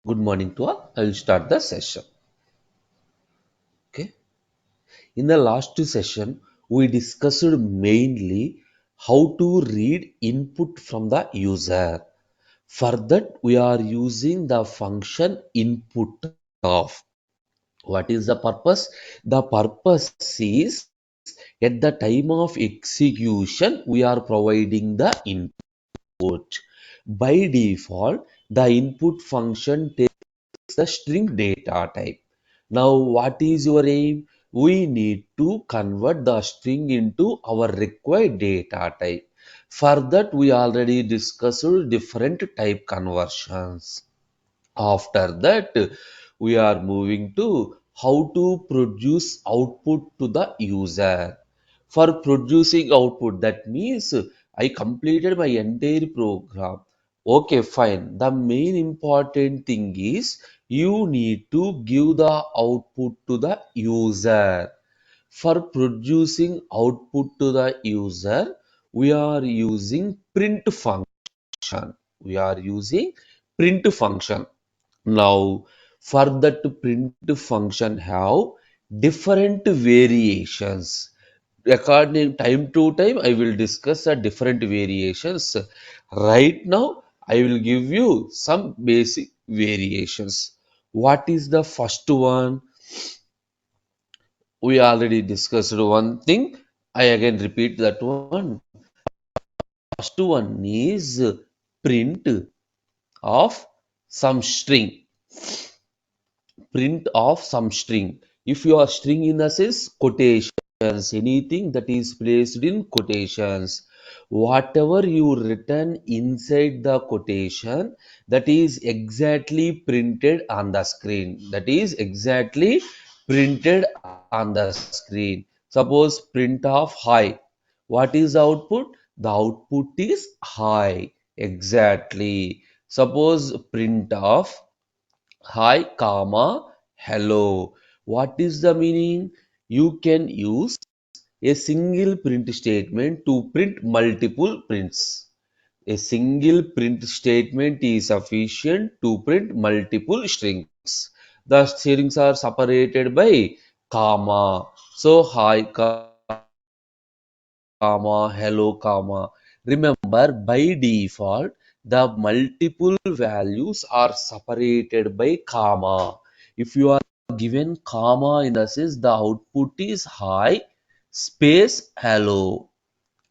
Good morning to all. I will start the session. Okay. In the last session, we discussed mainly how to read input from the user. For that, we are using the function input of. What is the purpose? The purpose is at the time of execution, we are providing the input. By default, the input function takes the string data type. Now, what is your aim? We need to convert the string into our required data type. For that, we already discussed different type conversions. After that, we are moving to how to produce output to the user. For producing output, that means I completed my entire program. Okay, fine. The main important thing is you need to give the output to the user. For producing output to the user, we are using print function. We are using print function. Now, for that print function have different variations. According time to time, I will discuss the different variations. Right now, I will give you some basic variations. What is the first one? We already discussed one thing. I again repeat that one. First one is print of some string. Print of some string. If your string in the sense quotations, anything that is placed in quotations, whatever you written inside the quotation, that is exactly printed on the screen. That is exactly printed on the screen. Suppose print of hi. What is the output? The output is hi. Exactly. Suppose print of hi, comma, hello. What is the meaning? You can use a single print statement to print multiple prints. A single print statement is sufficient to print multiple strings. The strings are separated by comma. So, hi, comma, hello, comma. Remember, by default, the multiple values are separated by comma. If you are given comma in the sense the output is hi, space, hello.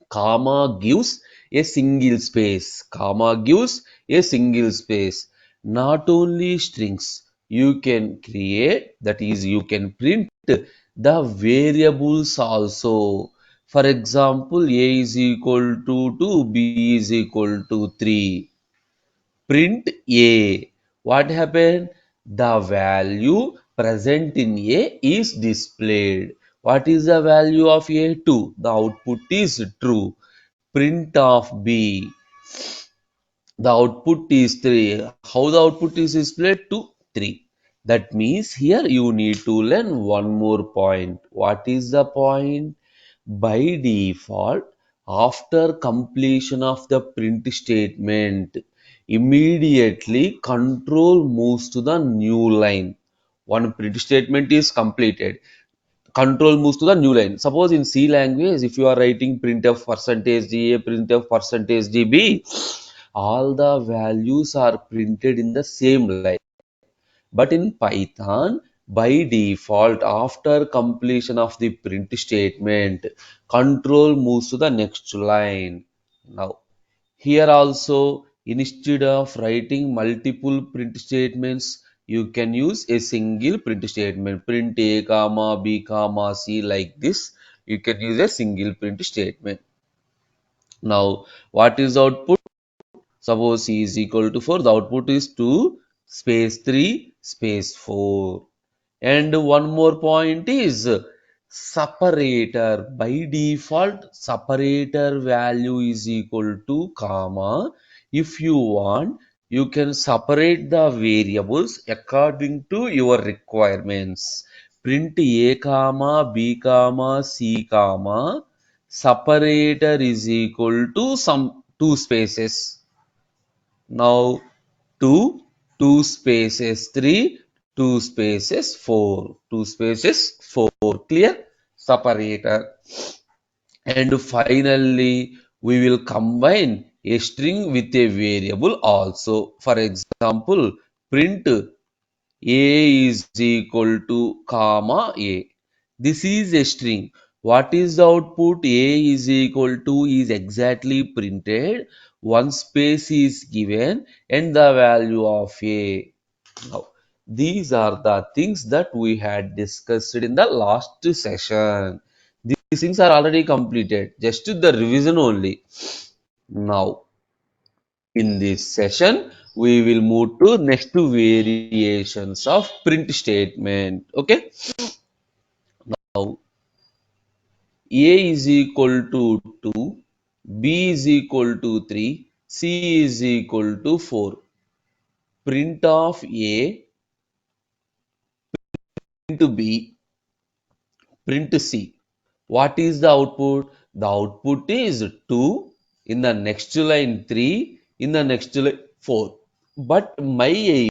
Comma gives a single space. Comma gives a single space. Not only strings, you can create, that is, you can print the variables also. For example, A is equal to 2, B is equal to 3. Print A. What happened? The value present in A is displayed. What is the value of A? 2. The output is true. Print of B. The output is 3. How the output is displayed? To 3. That means here you need to learn one more point. What is the point? By default, after completion of the print statement, immediately control moves to the new line. One print statement is completed, control moves to the new line. Suppose in C language, if you are writing printf percentage %da, printf percentage %db, all the values are printed in the same line. But in Python, by default, after completion of the print statement, control moves to the next line. Now, here also, instead of writing multiple print statements, you can use a single print statement. Print A, comma, B, comma, C like this. You can use a single print statement. Now, what is the output? Suppose C is equal to 4. The output is 2 space 3 space 4. And one more point is separator. By default, separator value is equal to comma. If you want, you can separate the variables according to your requirements. Print A comma, B comma, C comma. Separator is equal to some two spaces. Now 2, 2 spaces 3, 2 spaces 4, 2 spaces 4, clear? Separator. And finally, we will combine a string with a variable also. For example, print a is equal to comma a. This is a string. What is the output? A is equal to is exactly printed. One space is given and the value of a. Now, these are the things that we had discussed in the last session. These things are already completed, just the revision only. Now, in this session, we will move to next two variations of print statement. Okay. Now, A is equal to 2, B is equal to 3, C is equal to 4. Print of A, print B, print C. What is the output? The output is 2, in the next line 3, in the next line 4. But my aim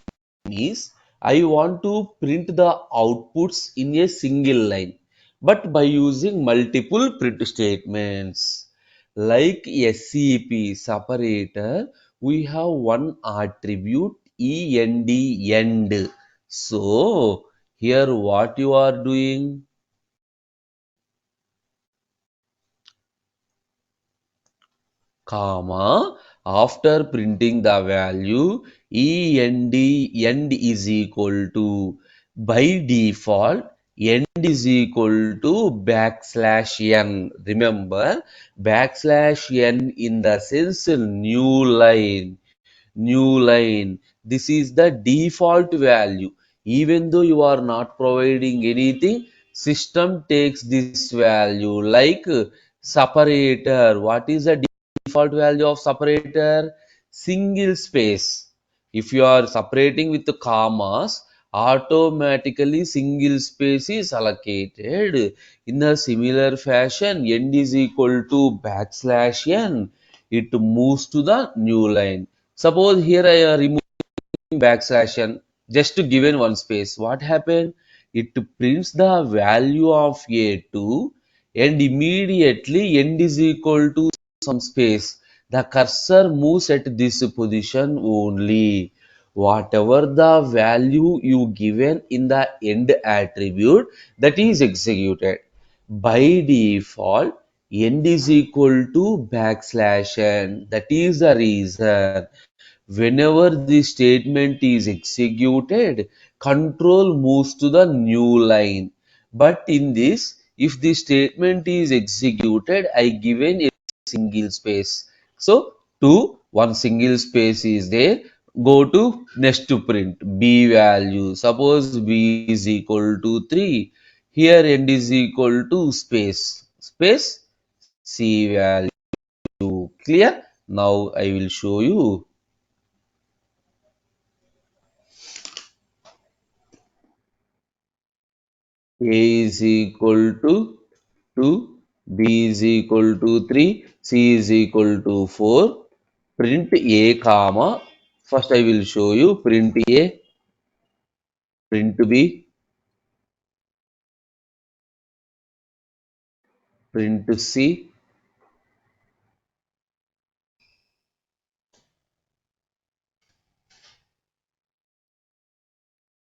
is I want to print the outputs in a single line, but by using multiple print statements. Like SCP separator, we have one attribute end. So here what you are doing? Comma, after printing the value end is equal to, by default, end is equal to backslash n. Remember, backslash n in the sense new line. This is the default value. Even though you are not providing anything, system takes this value. Like separator, what is the default value of separator? Single space. If you are separating with the commas, automatically single space is allocated. In a similar fashion, end is equal to backslash n. It moves to the new line. Suppose here I am removing backslash n just to given one space. What happened? It prints the value of a2 and immediately end is equal to some space. The cursor moves at this position only. Whatever the value you given in the end attribute, that is executed. By default, end is equal to backslash n. That is the reason. Whenever the statement is executed, control moves to the new line. But in this, if the statement is executed, I given a single space. So, one single space is there. Go to next to print B value. Suppose B is equal to 3. Here end is equal to space C value. Clear? Now I will show you. A is equal to 2, B is equal to 3, C is equal to 4. Print A, comma. First I will show you print A, print B, print C.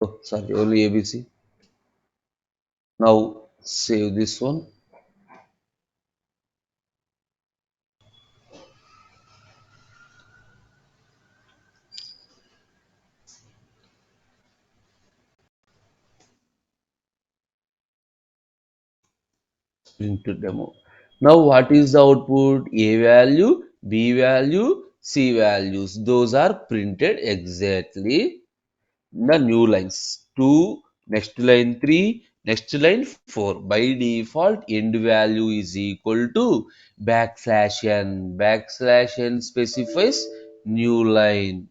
Oh, sorry, only ABC. Now save this one. Into demo. Now what is the output? A value, B value, C values. Those are printed exactly the new lines. 2, next line 3, next line 4. By default, end value is equal to backslash n. Backslash n specifies new line.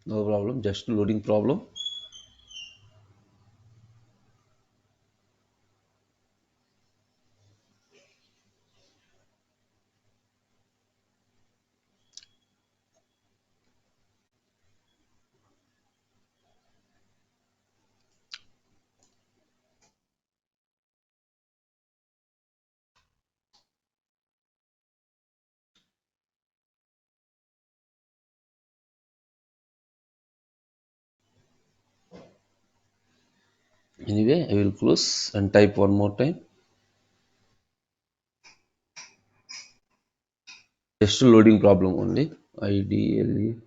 No problem, just loading problem. Anyway, I will close and type one more time. Just loading problem only. Ideally.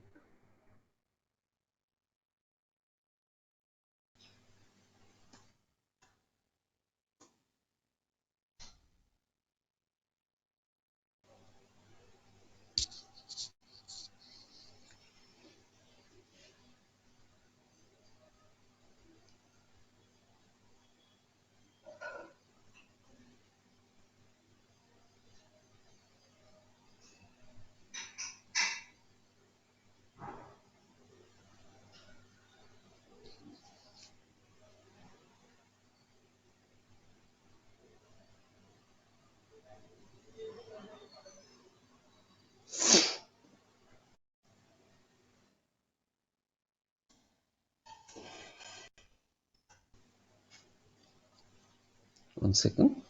1 second.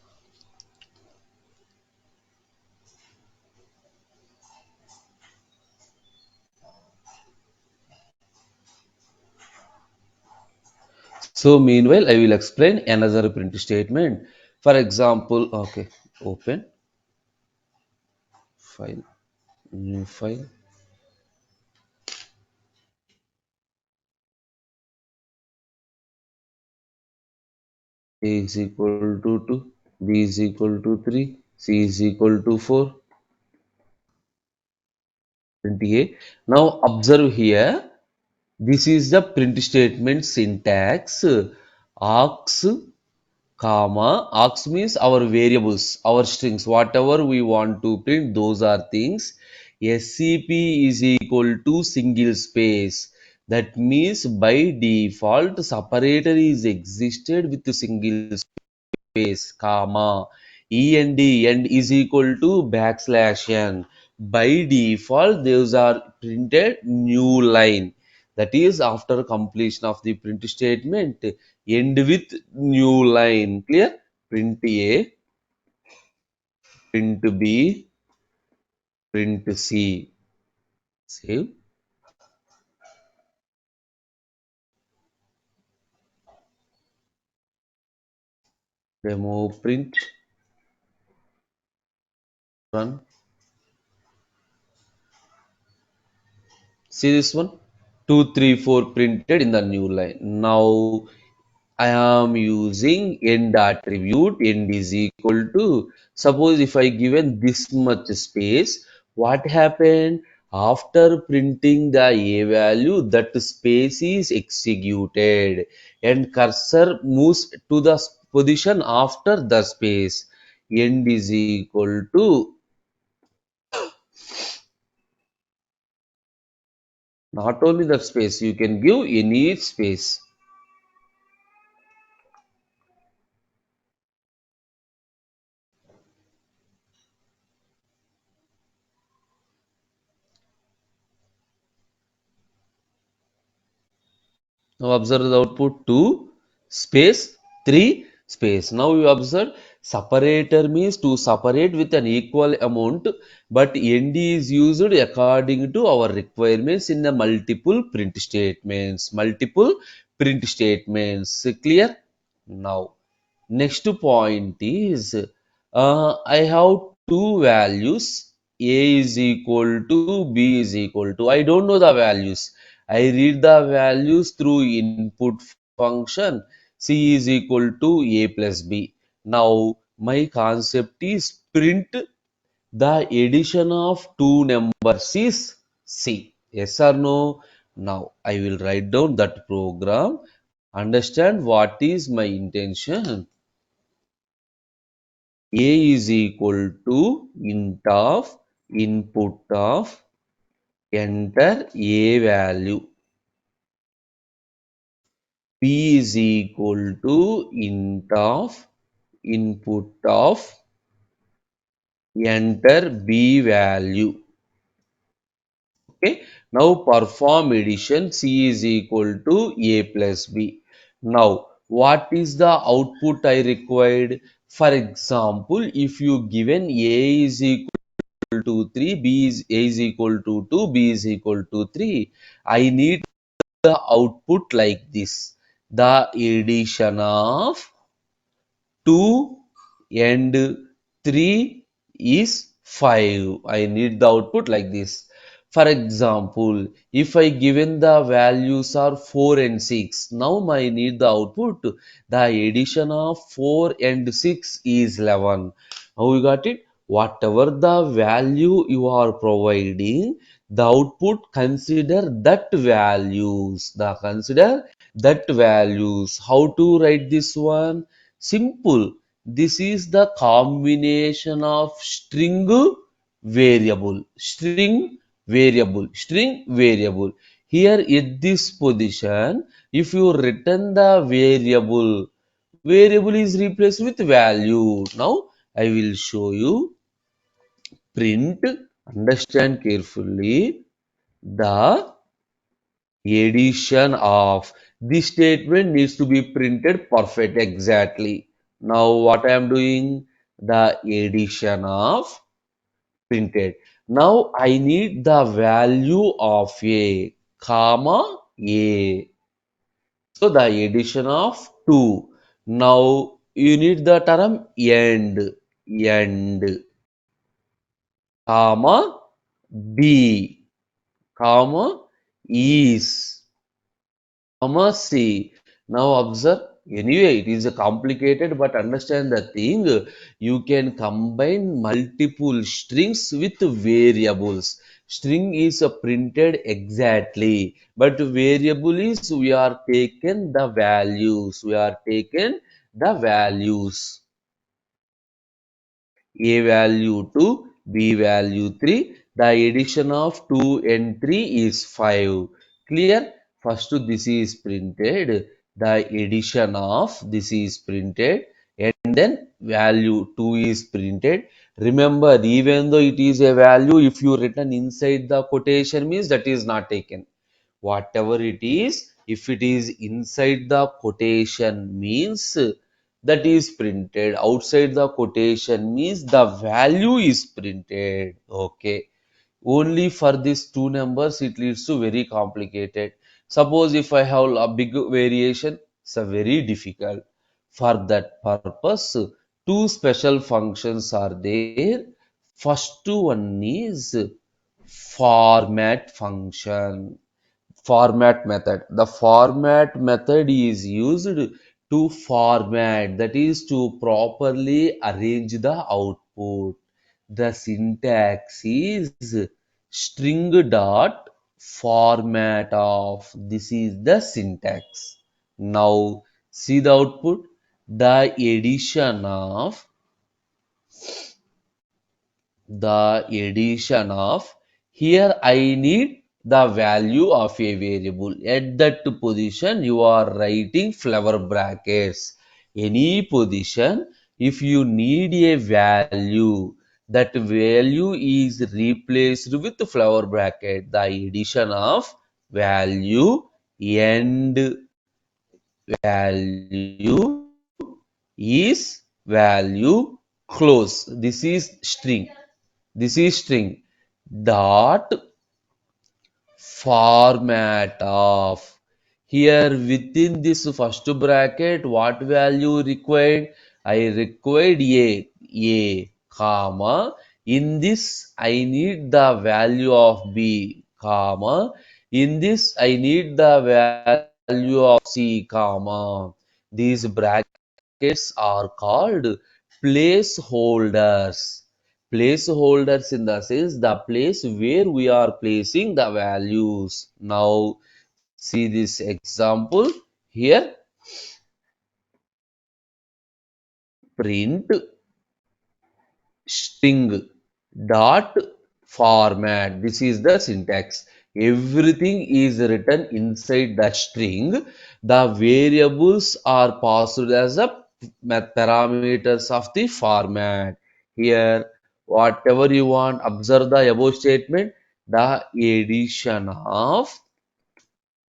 So meanwhile, I will explain another print statement. For example, okay, open file, new file, A is equal to 2, B is equal to 3, C is equal to 4, print A. Now observe here, this is the print statement syntax. Aux, comma, aux means our variables, our strings, whatever we want to print, those are things. SCP is equal to single space. That means by default, separator is existed with single space, comma, end, end is equal to backslash n. By default, those are printed new line. That is after completion of the print statement, end with new line. Clear? Print A, print B, print C. Save. Demo print. Run. See this one? 2, 3, 4 printed in the new line. Now I am using end attribute. End is equal to, suppose if I given this much space, what happened? After printing the A value, that space is executed and cursor moves to the position after the space. End is equal to, not only that space, you can give any space. Now observe the output 2 space 3 space. Now you observe separator means to separate with an equal amount, but ND is used according to our requirements in the multiple print statements. Multiple print statements. Clear? Now next point is, I have two values. A is equal to, B is equal to. I don't know the values. I read the values through input function. C is equal to A plus B. Now my concept is print the addition of two numbers is C. Yes or no? Now I will write down that program. Understand what is my intention. A is equal to int of input of enter A value. P is equal to int of input of enter B value. Okay. Now perform addition. C is equal to A plus B. Now what is the output I required? For example, if you given A is equal to 3, A is equal to 2, B is equal to 3. I need the output like this. the addition of 2 and 3 is 5. I need the output like this. For example, if I given the values are 4 and 6, now I need the output. The addition of 4 and 6 is 11. Now you got it? Whatever the value you are providing, the output consider that values. The consider that values. How to write this one? Simple. This is the combination of string variable. Here at this position, if you return the variable is replaced with value. Now I will show you print, understand carefully the addition of this statement needs to be printed perfect exactly. Now what I am doing? The addition of printed. Now I need the value of a comma a. So the addition of 2. Now you need the term end comma b comma is see. Now observe. Anyway, it is a complicated, but understand the thing. You can combine multiple strings with variables. String is printed exactly, but variable is we are taken the values. We are taken the values. A value 2, B value 3. The addition of 2 and 3 is 5. Clear? First this is printed. The addition of this is printed. And then value 2 is printed. Remember, even though it is a value, if you written inside the quotation means that is not taken. Whatever it is, if it is inside the quotation means that is printed. Outside the quotation means the value is printed. Okay. Only for these two numbers it leads to very complicated. Suppose if I have a big variation, it's a very difficult. For that purpose, two special functions are there. First one is format function. Format method. The format method is used to format, that is to properly arrange the output. The syntax is string dot format of. This is the syntax. Now see the output. The addition of here I need the value of a variable. At that position you are writing flower brackets. Any position, if you need a value, that value is replaced with flower bracket. The addition of value and value is value close. This is string. This is string dot format of. Here within this first bracket, what value required? I required a comma. In this, I need the value of b comma. In this, I need the value of c comma. These brackets are called placeholders. Placeholders in the sense the place where we are placing the values. Now see this example here. Print string dot format. This is the syntax. Everything is written inside the string. The variables are passed as the parameters of the format. Here, whatever you want, observe the above statement. The addition of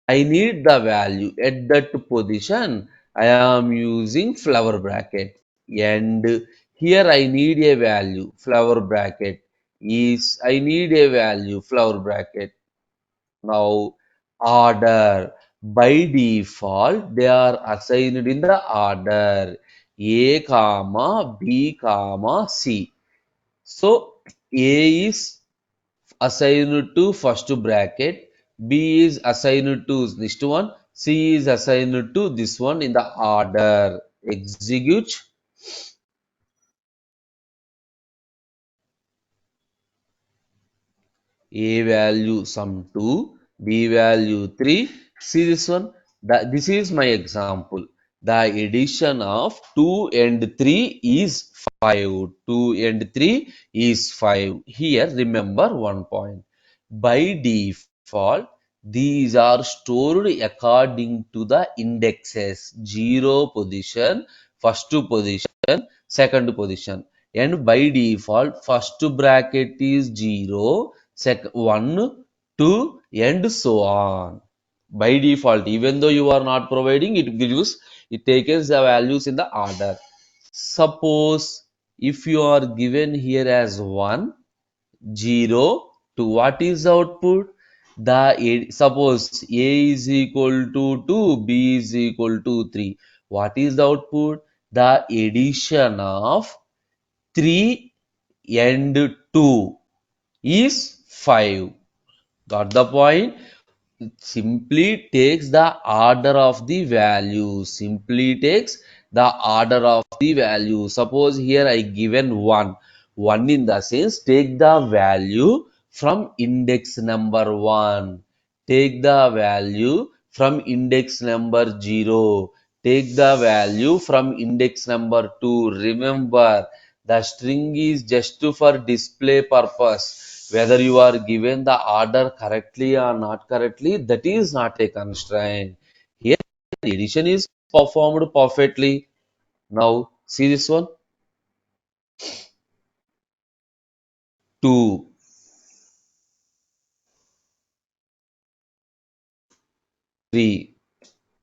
I need the value at that position. I am using flower bracket, and here I need a value flower bracket is I need a value flower bracket. Now order. By default, they are assigned in the order A, comma, B, comma, C. So A is assigned to first bracket, B is assigned to next one, C is assigned to this one in the order. Execute. A value sum 2, B value 3. See this one? This is my example. The addition of 2 and 3 is 5. 2 and 3 is 5. Here, remember one point. By default, these are stored according to the indexes. 0 position, first position, second position. And by default, first bracket is 0, 1, 2, and so on. By default, even though you are not providing, it takes the values in the order. Suppose if you are given here as 1, 0 to what is the output? Suppose A is equal to 2, B is equal to 3. What is the output? The addition of 3 and 2 is 5. Got the point? It simply takes the order of the value. Simply takes the order of the value. Suppose here I given 1. 1 in the sense take the value from index number 1. Take the value from index number 0. Take the value from index number 2. Remember, the string is just for display purpose. Whether you are given the order correctly or not correctly, that is not a constraint. Here, addition is performed perfectly. Now, see this one. 2, 3.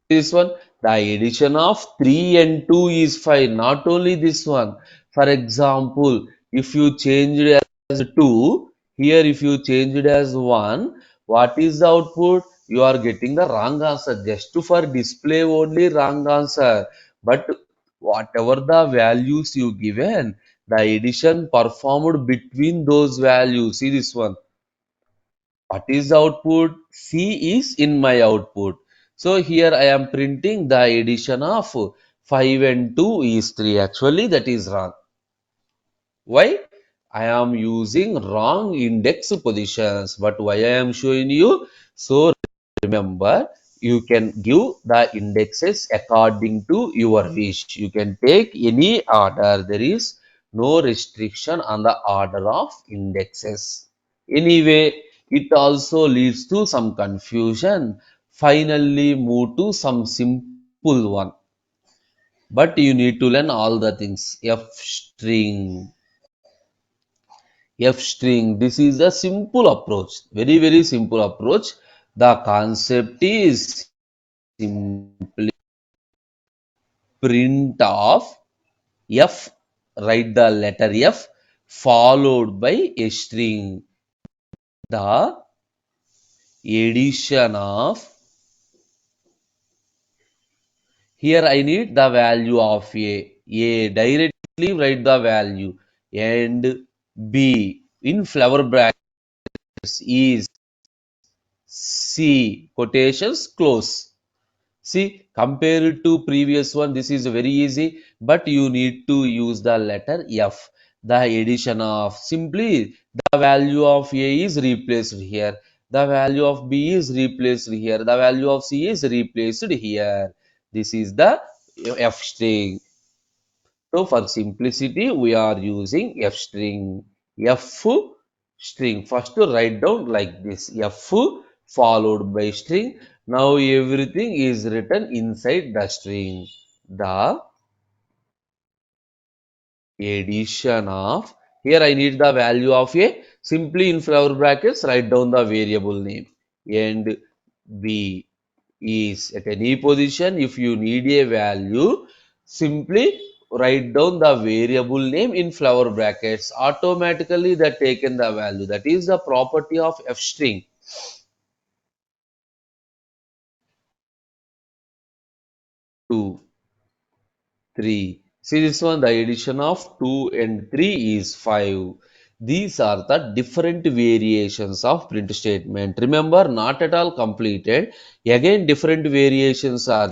This one, the addition of 3 and 2 is 5. Not only this one. For example, if you change it as 2, here if you change it as 1, what is the output? You are getting the wrong answer. Just for display only wrong answer. But whatever the values you given, the addition performed between those values. See this one. What is the output? C is in my output. So here I am printing the addition of 5 and 2 is 3. Actually, that is wrong. Why? I am using wrong index positions. But why I am showing you? So remember, you can give the indexes according to your wish. You can take any order. There is no restriction on the order of indexes. Anyway, it also leads to some confusion. Finally, move to some simple one. But you need to learn all the things. F string. F string. This is a simple approach. Very, very simple approach. The concept is simply print of F, write the letter F followed by a string. The addition of, here I need the value of A. A directly write the value, and B in flower brackets is C quotations close. See, compared to previous one, this is very easy, but you need to use the letter F. The addition of, simply the value of A is replaced here. The value of B is replaced here. The value of C is replaced here. This is the F string. So for simplicity, we are using F string. F string. First to write down like this. F followed by string. Now everything is written inside the string. The addition of, here I need the value of A. Simply in flower brackets, write down the variable name. And B is at any position. If you need a value, simply write down the variable name in flower brackets. Automatically that taken the value. That is the property of F string. 2, 3. See this one, the addition of 2 and 3 is 5. These are the different variations of print statement. Remember, not at all completed. Again, different variations are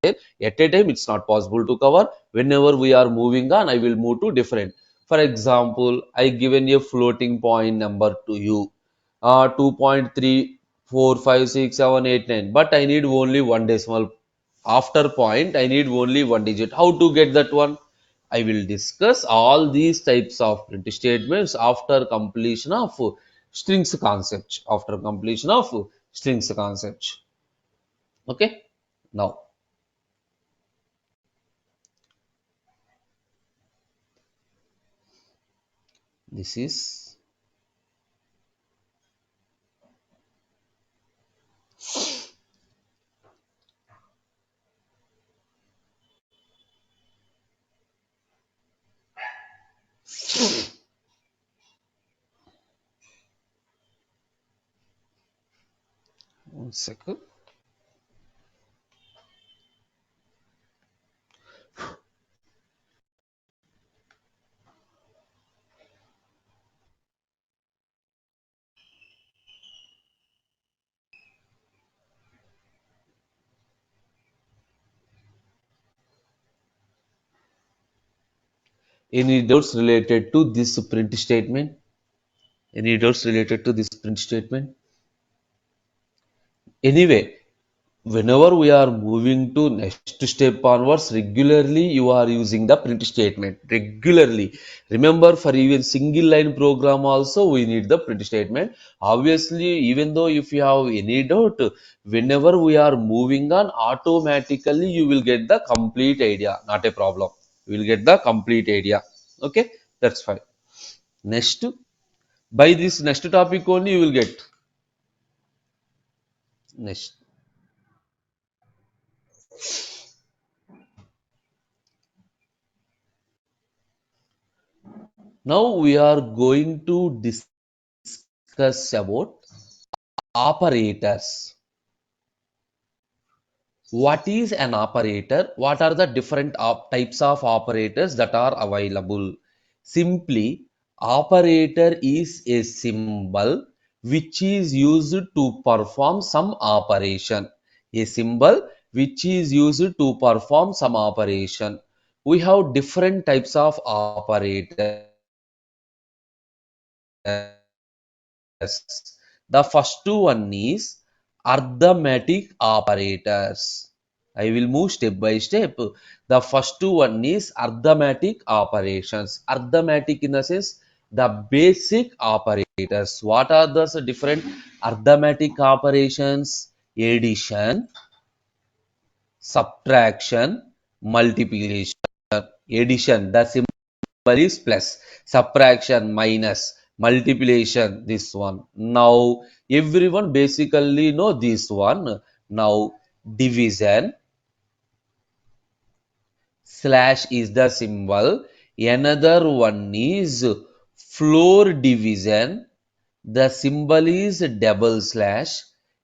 there. At a time, it's not possible to cover. Whenever we are moving on, I will move to different. For example, I given a floating point number to you. 2.345678 9, but I need only one decimal after point. I need only one digit. How to get that one? I will discuss all these types of print statements after completion of strings concept. After completion of strings concept. Okay. Now this is one second. Any doubts related to this print statement? Any doubts related to this print statement? Anyway, whenever we are moving to next step onwards, regularly you are using the print statement. Regularly. Remember, for even single line program also we need the print statement. Obviously, even though if you have any doubt, whenever we are moving on, automatically you will get the complete idea. Not a problem. You will get the complete idea. Okay, that's fine. Next, by this next topic only you will get next. Now we are going to discuss about operators. What is an operator? What are the different types of operators that are available? Simply, operator is a symbol which is used to perform some operation. A symbol which is used to perform some operation. We have different types of operators. The first one is arithmetic operators. I will move step by step. The first one is arithmetic operations. Arithmetic in the sense the basic operators. What are those different arithmetic operations? Addition, subtraction, multiplication. Addition, the symbol is plus, subtraction minus, multiplication this one. Now everyone basically know this one. Now division, slash is the symbol. Another one is floor division, the symbol is double slash.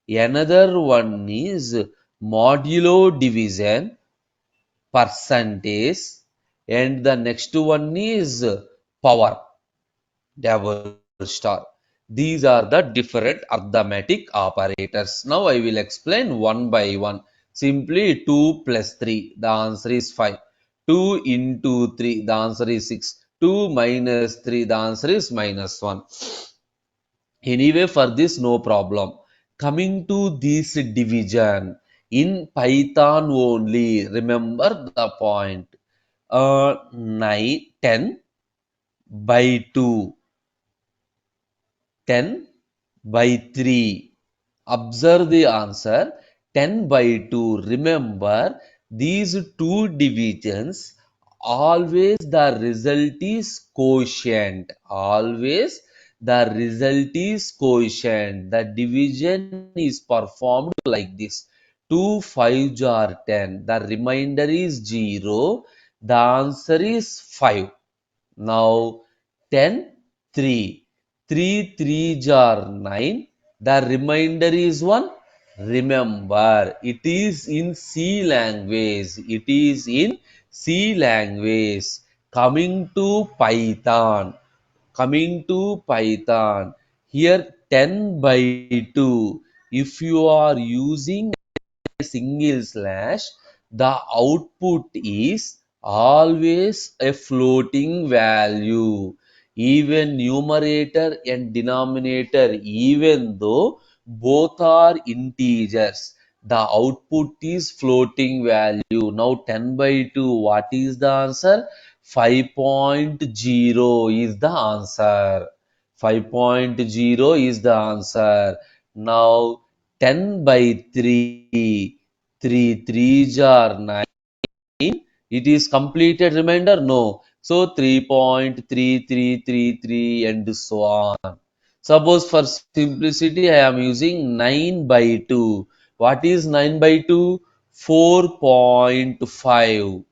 Another one is modulo division, percentage, and the next one is power, double star. These are the different arithmetic operators. Now I will explain one by one. Simply 2 plus 3, the answer is 5. 2 into 3, the answer is 6. 2 minus 3, the answer is minus 1. Anyway, for this, no problem. Coming to this division in Python only, remember the point. 9, 10 by 2, 10 by 3. Observe the answer, 10 by 2. Remember, these two divisions, always the result is quotient. Always the result is quotient. The division is performed like this. 2 5s are 10. The remainder is 0. The answer is 5. Now 10, 3. 3 3s are 9. The remainder is 1. Remember, it is in C language. It is in C language. Coming to Python. Coming to Python. Here 10 by 2. If you are using single slash, the output is always a floating value. Even numerator and denominator, even though both are integers, the output is floating value. Now 10 by 2, what is the answer? 5.0 is the answer. 5.0 is the answer. Now 10 by 3, 3 3s are 9. It is completed remainder? No. So 3.3333 and so on. Suppose for simplicity I am using 9 by 2. What is 9 by 2? 4.5.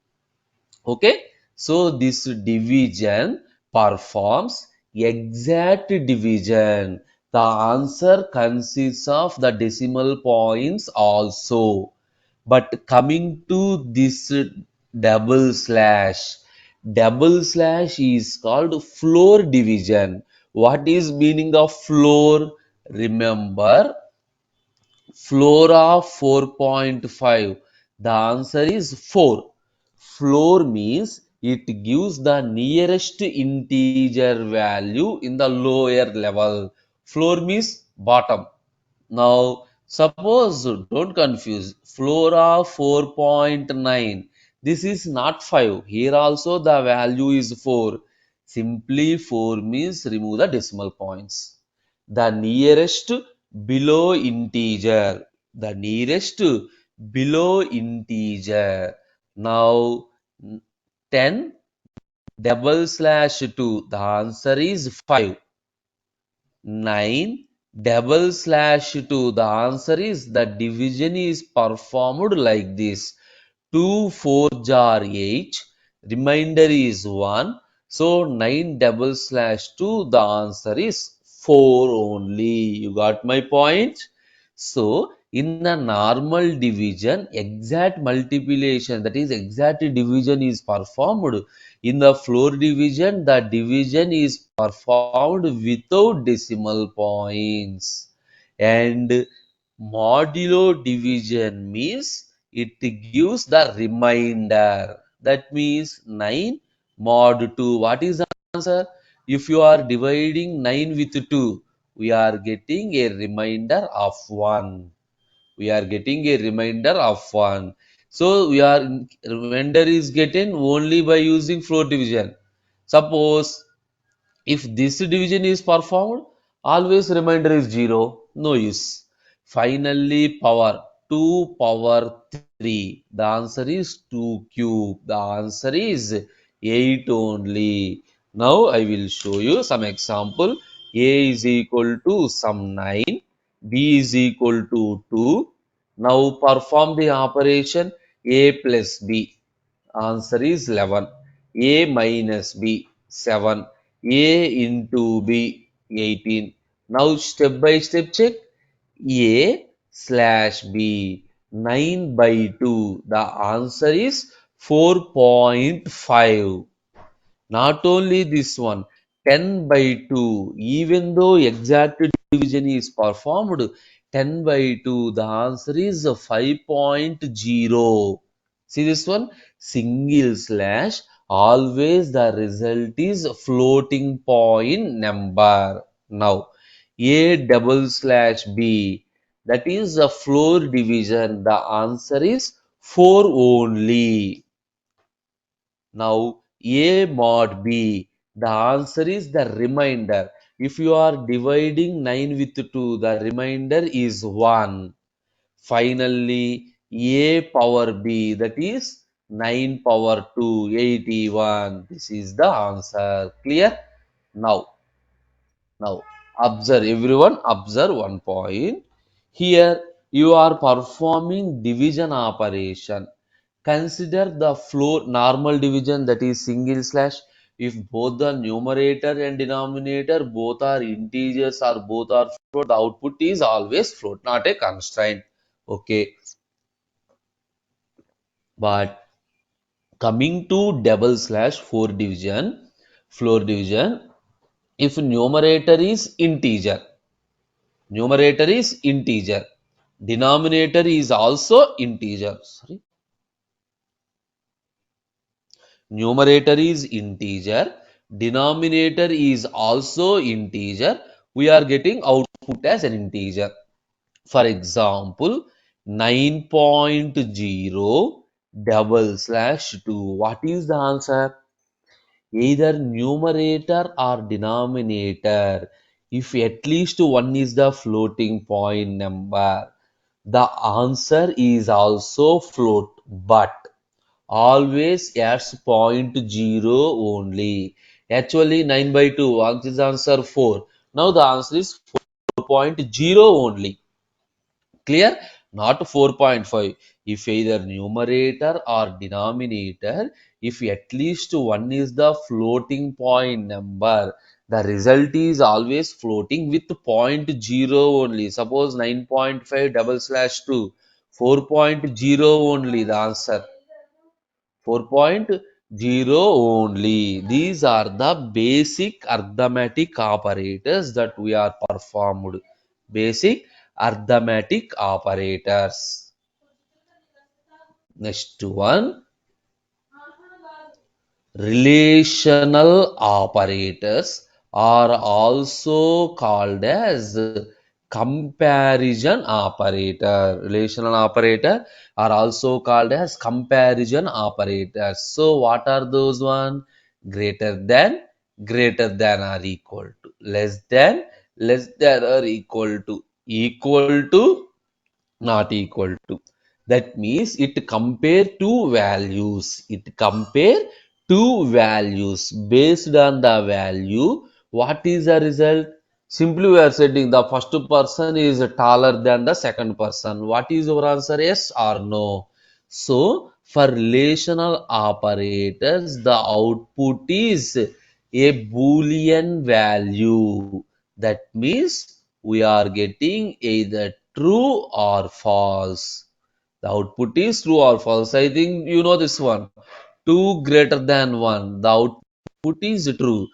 Okay, so this division performs exact division. The answer consists of the decimal points also. But coming to this double slash is called floor division. What is meaning of floor? Remember, floor of 4.5. The answer is 4. Floor means it gives the nearest integer value in the lower level. Floor means bottom. Now, suppose, don't confuse, floor of 4.9. This is not 5. Here also the value is 4. Simply 4 means remove the decimal points. The nearest below integer. The nearest below integer. Now, 10 double slash 2. The answer is 5. 9 double slash 2. The answer is the division is performed like this. 2 4s are 8. Remainder is 1. So 9 double slash 2. The answer is 4 only. You got my point? So in a normal division, exact multiplication, that is exact division is performed. In the floor division, the division is performed without decimal points. And modulo division means it gives the remainder. That means 9 mod 2. What is the answer? If you are dividing 9 with 2, we are getting a remainder of 1. We are getting a remainder of 1. So we are remainder is getting only by using floor division. Suppose if this division is performed, always remainder is 0. No use. Finally, power 2 power 3. The answer is 2 cube. The answer is 8 only. Now I will show you some example. A is equal to some 9. B is equal to 2. Now perform the operation A plus B. Answer is 11. A minus B, 7. A into B, 18. Now step by step check. A slash B, 9 by 2. The answer is 4.5. Not only this one, 10 by 2. Even though exact division is performed, 10 by 2, the answer is 5.0. See this one? Single slash. Always the result is floating point number. Now, A double slash B. That is a floor division. The answer is 4 only. Now, A mod B. The answer is the remainder. If you are dividing 9 with 2, the remainder is 1. Finally, A power B, that is 9 power 2, 81. This is the answer. Clear? Now, now observe, everyone, observe one point. Here you are performing division operation. Consider the floor normal division, that is single slash. If both the numerator and denominator both are integers or both are float, the output is always float, not a constraint. Okay, but coming to double slash floor division, if numerator is integer, denominator is also integer. Sorry, numerator is integer, denominator is also integer. We are getting output as an integer. For example, 9.0 double slash 2. What is the answer? Either numerator or denominator. If at least one is the floating point number, the answer is also float, but always adds point 0 only. Actually, 9 by 2, what is the answer? 4. Now the answer is 4.0 only. Clear? Not 4.5. If either numerator or denominator, if at least one is the floating point number, the result is always floating with point 0 only. Suppose 9.5 double slash 2, 4.0 only the answer. 4.0 only. These are the basic arithmetic operators that we are performed. Basic arithmetic operators. Next one, relational operators are also called as comparison operator. Relational operator are also called as comparison operators. So what are those one? Greater than, greater than or equal to, less than, less than or equal to, not equal to. That means it compare two values. It compare two values. Based on the value, what is the result? Simply we are setting the first person is taller than the second person. What is your answer? Yes or no? So for relational operators, the output is a Boolean value. That means we are getting either true or false. The output is true or false. I think you know this one. 2 greater than 1. The output is true.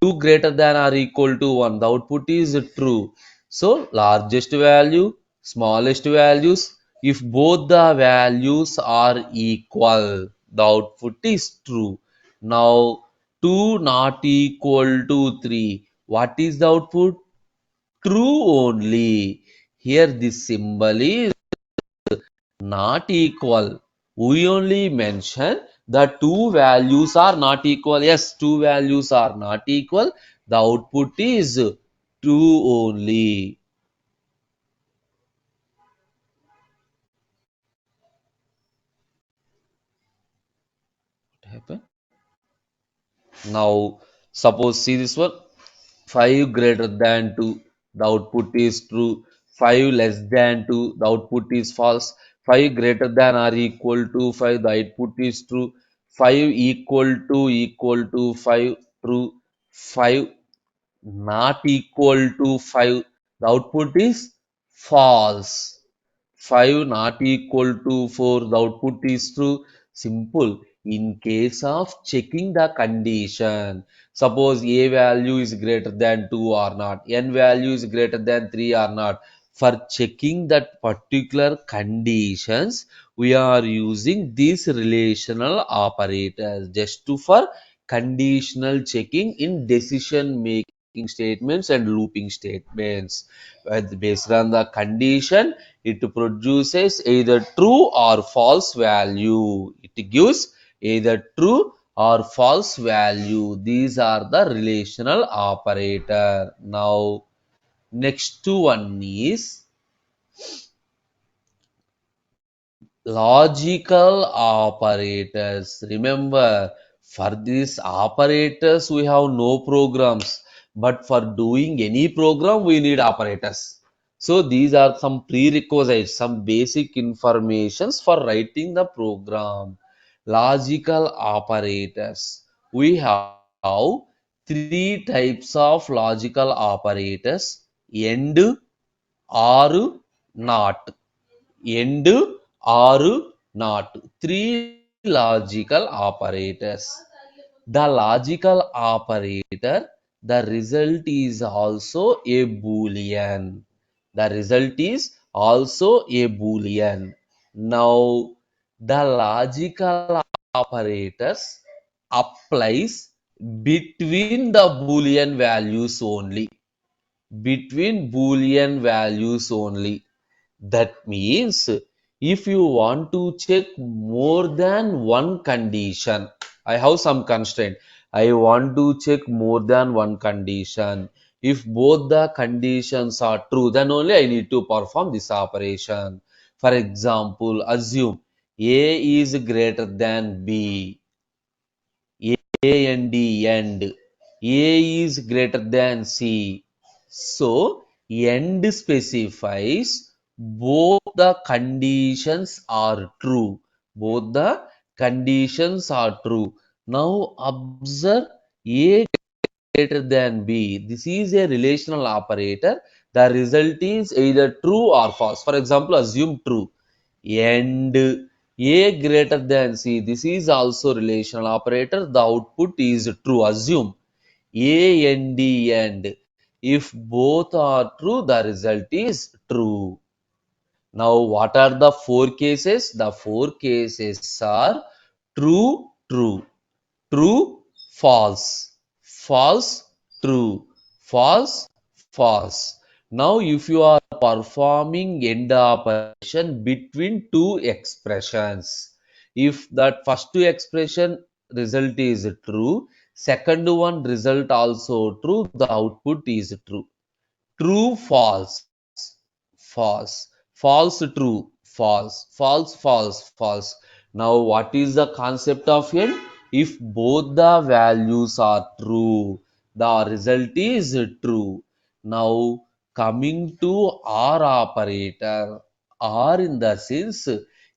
2 greater than or equal to 1. The output is true. So, largest value, smallest values. If both the values are equal, the output is true. Now, 2 not equal to 3. What is the output? True only. Here this symbol is not equal. We only mention the two values are not equal. Yes, two values are not equal. The output is true only. What happened? Now, suppose see this one. 5 greater than 2, the output is true. 5 less than 2, the output is false. 5 greater than or equal to 5, the output is true. 5 equal to 5, true. 5 not equal to 5, the output is false. 5 not equal to 4, the output is true. Simple. In case of checking the condition, suppose a value is greater than 2 or not, n value is greater than 3 or not. For checking that particular conditions, we are using these relational operators just to for conditional checking in decision making statements and looping statements. Based on the condition, it produces either true or false value. It gives either true or false value. These are the relational operator. Now, next one is logical operators. Remember, for these operators, we have no programs, but for doing any program, we need operators. So, these are some prerequisites, some basic informations for writing the program. Logical operators. We have three types of logical operators: and, or, not. end, or not. Three logical operators. The logical operator, the result is also a boolean. The result is also a boolean. Now, the logical operators applies between the boolean values only. Between boolean values only. That means if you want to check more than one condition, I have some constraint. I want to check more than one condition. If both the conditions are true, then only I need to perform this operation. For example, assume A is greater than B. A and D and A is greater than C. So, end specifies both the conditions are true. Both the conditions are true. Now, observe A greater than B. This is a relational operator. The result is either true or false. For example, assume true. And A greater than C. This is also relational operator. The output is true. Assume A and D and if both are true, the result is true. Now, what are the four cases? The four cases are true, true, true, false, false, true, false, false. Now, if you are performing end operation between two expressions, if that first two expression result is true, second one result also true, the output is true. True, false, false, false, true, false, false, false, false. Now, what is the concept of end? If both the values are true, the result is true. Now, coming to OR operator, OR in the sense,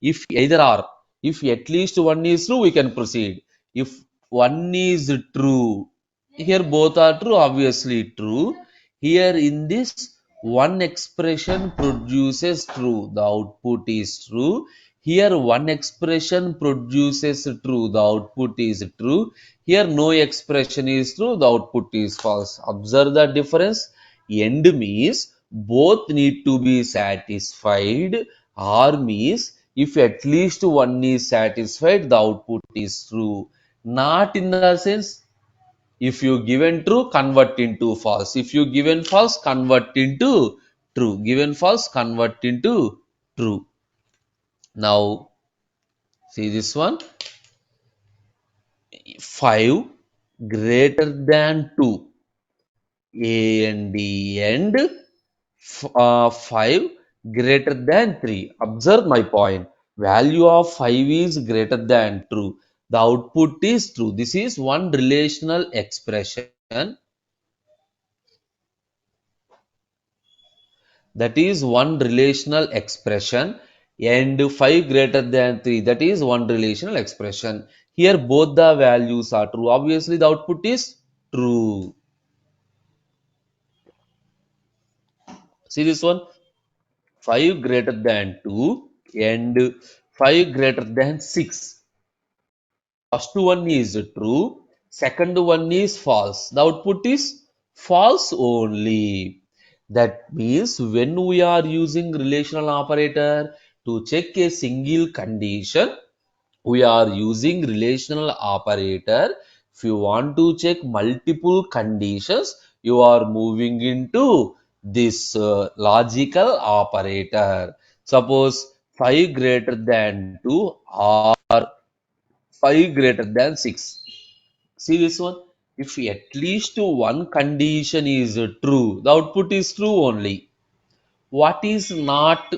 if either or, if at least one is true, we can proceed. If one is true, here both are true, obviously true. Here in this, one expression produces true, the output is true. Here one expression produces true, the output is true. Here no expression is true, the output is false. Observe the difference. End means both need to be satisfied. Or means if at least one is satisfied, the output is true. Not in the sense if you given true, convert into false. If you given false, convert into true. Given false, convert into true. Now, see this one. 5 greater than 2. A and D and 5 greater than 3. Observe my point. Value of 5 is greater than true. The output is true. This is one relational expression. That is one relational expression, and 5 greater than 3, that is one relational expression. Here both the values are true. Obviously the output is true. See this one, 5 greater than 2 and 5 greater than 6. First one is true, second one is false. The output is false only. That means when we are using relational operator to check a single condition, we are using relational operator. If you want to check multiple conditions, you are moving into this logical operator. Suppose 5 greater than 2 or 5 greater than 6. See this one? If at least one condition is true, the output is true only. What is not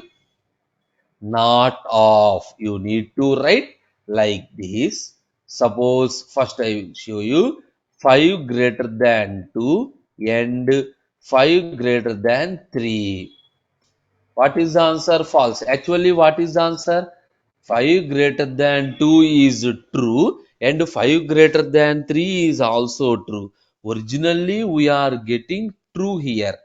of? You need to write like this. Suppose first I will show you 5 greater than 2 and 5 greater than 3. What is the answer? False. Actually, what is the answer? 5 greater than 2 is true and 5 greater than 3 is also true. Originally, we are getting true here.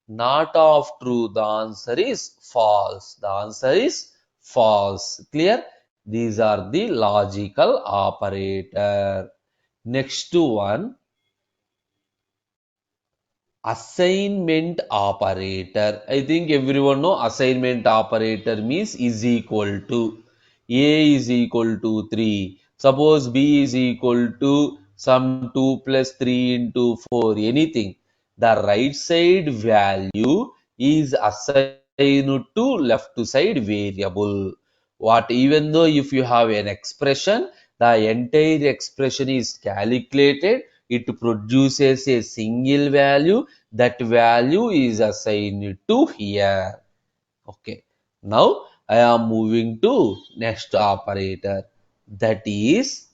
not of true. The answer is false. The answer is false. Clear? These are the logical operator. Next one, assignment operator. I think everyone know assignment operator means is equal to A is equal to 3. Suppose B is equal to some 2 plus 3 into 4, anything. The right side value is assigned to left side variable. What, even though if you have an expression, the entire expression is calculated, it produces a single value, that value is assigned to here. Okay. Now I am moving to next operator, that is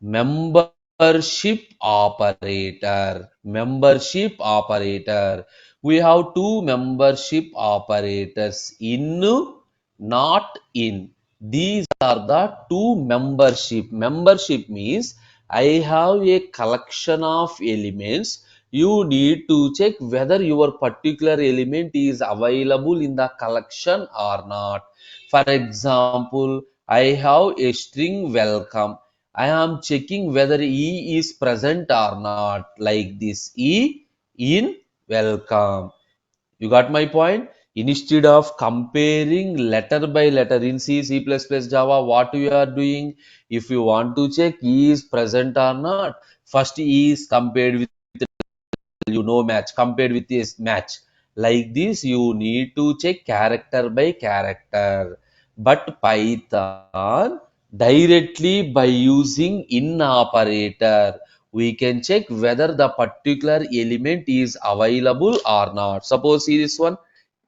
membership operator. Membership operator. We have two membership operators, in, not in. These are the two membership. Membership means I have a collection of elements. You need to check whether your particular element is available in the collection or not. For example, I have a string welcome. I am checking whether E is present or not, like this, E in welcome. You got my point? Instead of comparing letter by letter in C, C++, Java, what you are doing? If you want to check E is present or not, first E is compared with, match, compared with this match. Like this, you need to check character by character. But Python, directly by using in operator, we can check whether the particular element is available or not. Suppose see this one,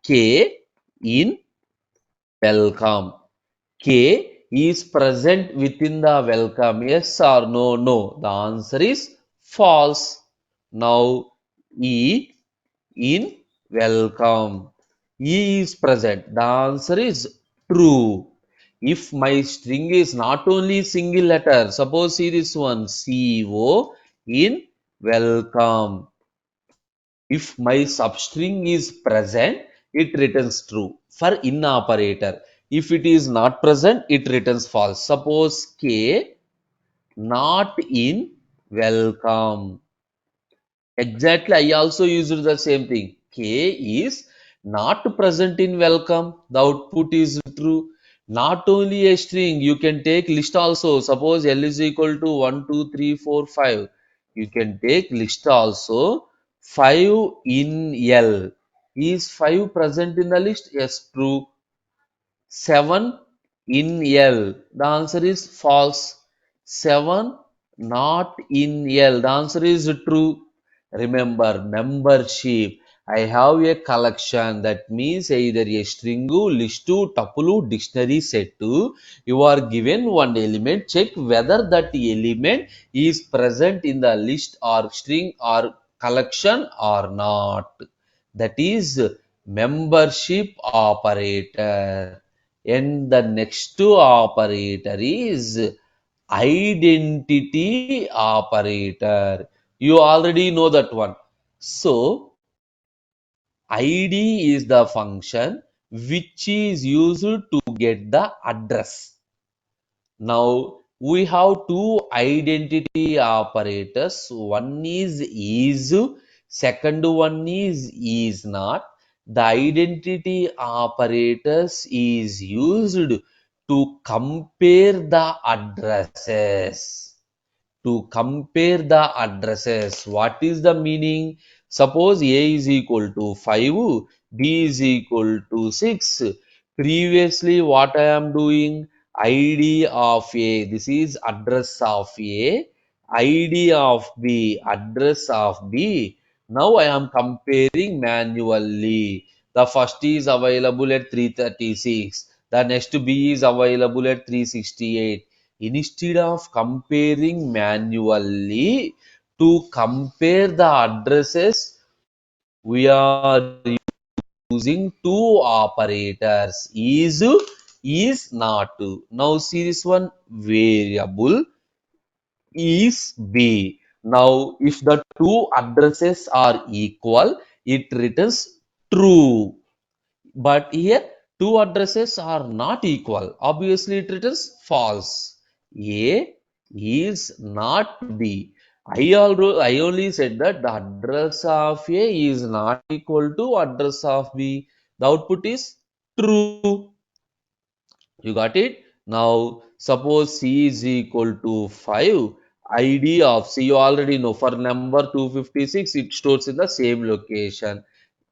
K in welcome. K is present within the welcome. Yes or no? No. The answer is false. Now E in welcome. E is present. The answer is true. If my string is not only single letter, suppose see this one, CO in welcome. If my substring is present, it returns true. For in operator, if it is not present, it returns false. Suppose K not in welcome. Exactly, I also used the same thing. K is not present in welcome. The output is true. Not only a string, you can take list also. Suppose L is equal to 1, 2, 3, 4, 5. You can take list also. 5 in L. Is 5 present in the list? Yes, true. 7 in L. The answer is false. 7 not in L. The answer is true. Remember, membership. I have a collection, that means either a string, list, tuple, dictionary set. You are given one element. Check whether that element is present in the list or string or collection or not. That is membership operator. And the next operator is identity operator. You already know that one. So, ID is the function which is used to get the address. Now, we have two identity operators. One is, second one is not. The identity operators is used to compare the addresses. To compare the addresses. What is the meaning? Suppose A is equal to 5, B is equal to 6. Previously, what I am doing? ID of A, this is address of A, ID of B, address of B. Now I am comparing manually. The first is available at 336. The next B is available at 368. Instead of comparing manually, to compare the addresses, we are using two operators, is not. Now see this one, variable is B. Now if the two addresses are equal, it returns true. But here two addresses are not equal. Obviously, it returns false. A is not B. I only said that the address of A is not equal to address of B. The output is true. You got it? Now, suppose C is equal to 5. ID of C, you already know, for number 256, it stores in the same location.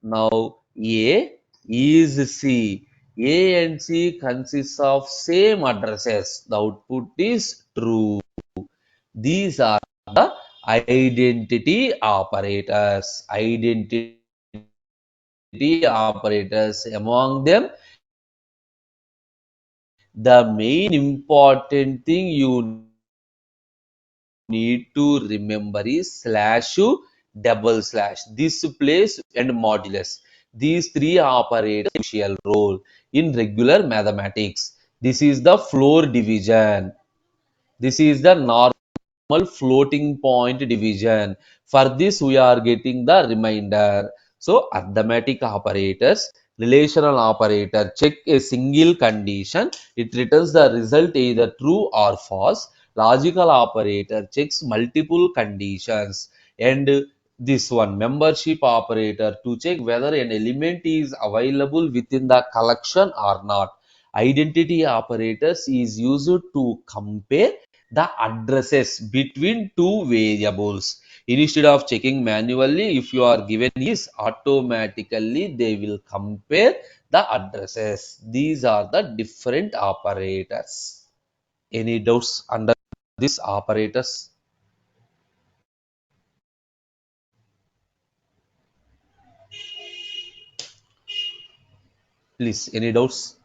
Now, A is C. A and C consists of same addresses. The output is true. These are the identity operators. Identity operators. Among them, the main important thing you need to remember is slash, double slash. This place and modulus. These three operate a crucial role in regular mathematics. This is the floor division. This is the normal floating point division. For this, we are getting the remainder. So, arithmetic operators, relational operator check a single condition. It returns the result either true or false. Logical operator checks multiple conditions. And this one, membership operator, to check whether an element is available within the collection or not. Identity operators is used to compare the addresses between two variables. Instead of checking manually, if you are given is, automatically they will compare the addresses. These are the different operators. Any doubts under these operators? Please, any doubts?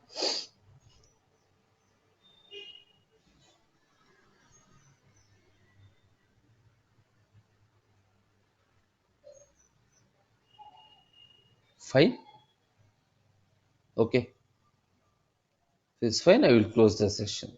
Fine. Okay, it's fine. I will close the session.